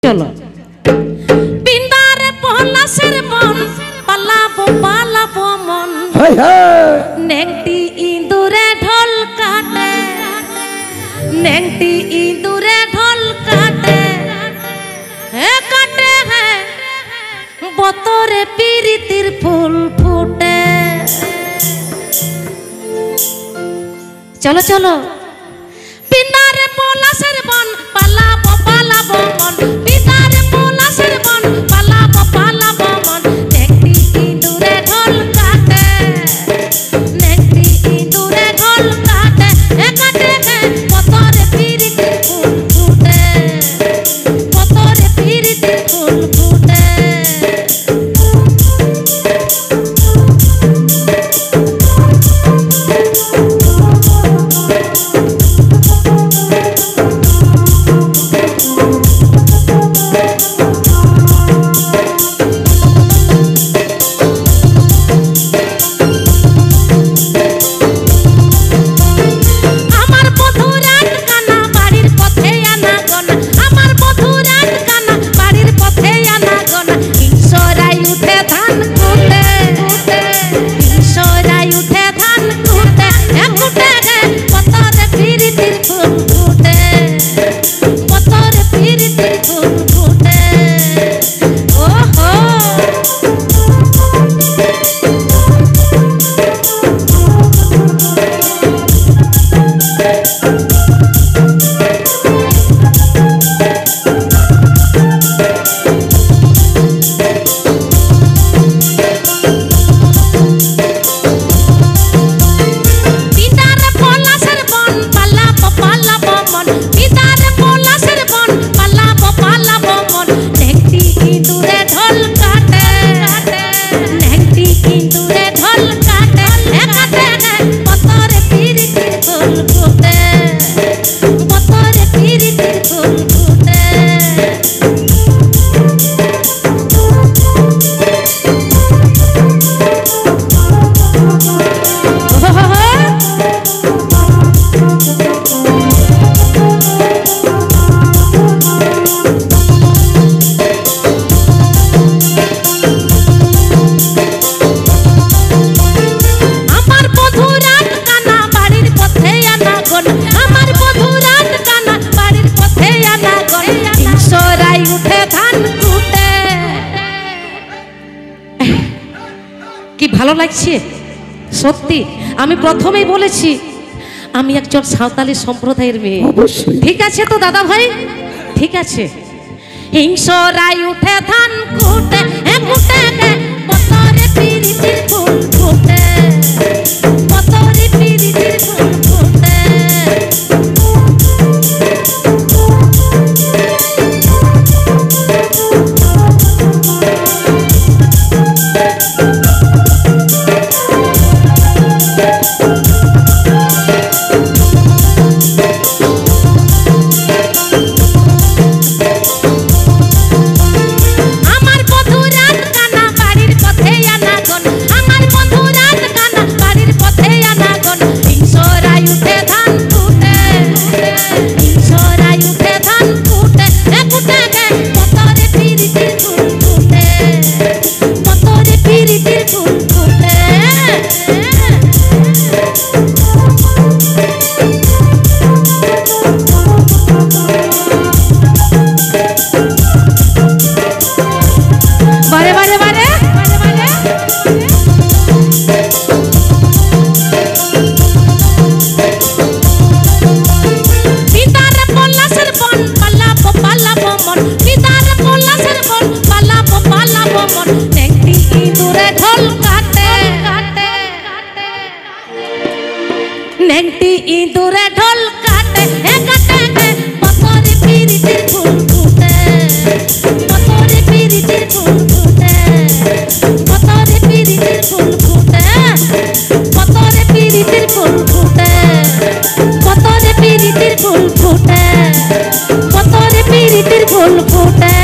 চলো বিন্দারে পলাশের মন পালাবো মন নেংটি ইঁদুরে ঢোল কাটে নেংটি ইঁদুরে ঢোল কাটে হে কাটে হে বতরে পিরিতির ফুল ফুটে। চলো চলো বিন্দারে পলাশের মন পালাবো মন বিন্দারে পলাশের মন পালাবো মন নেংটি ইঁদুরে ঢোল কাটে নেংটি ইঁদুরে ঢোল কাটে হে কাটে হে বতরে পিরিতির ফুল ফুটে বতরে পিরিতির ফুল ফুটে। কি ভালো লাগছে সত্যি। আমি প্রথমেই বলেছি আমি একজন সাঁওতালি সম্প্রদায়ের মেয়ে, ঠিক আছে তো দাদা ভাই? ঠিক আছে। হিংসরাই উঠে ধান কুটে কুটে বতরে পিরিতির ফুল ফুটে বতরে পিরিতির ফুল ফুটে। नेंगटी इँदुरे ढोल काटे बतरे पिरितिर फूल फुटे बतरे पिरितिर फूल फुटे बतरे पिरितिर फूल फुटे बतरे पिरितिर फूल फुटे बतरे पिरितिर फूल फुटे बतरे पिरितिर फूल फुटे।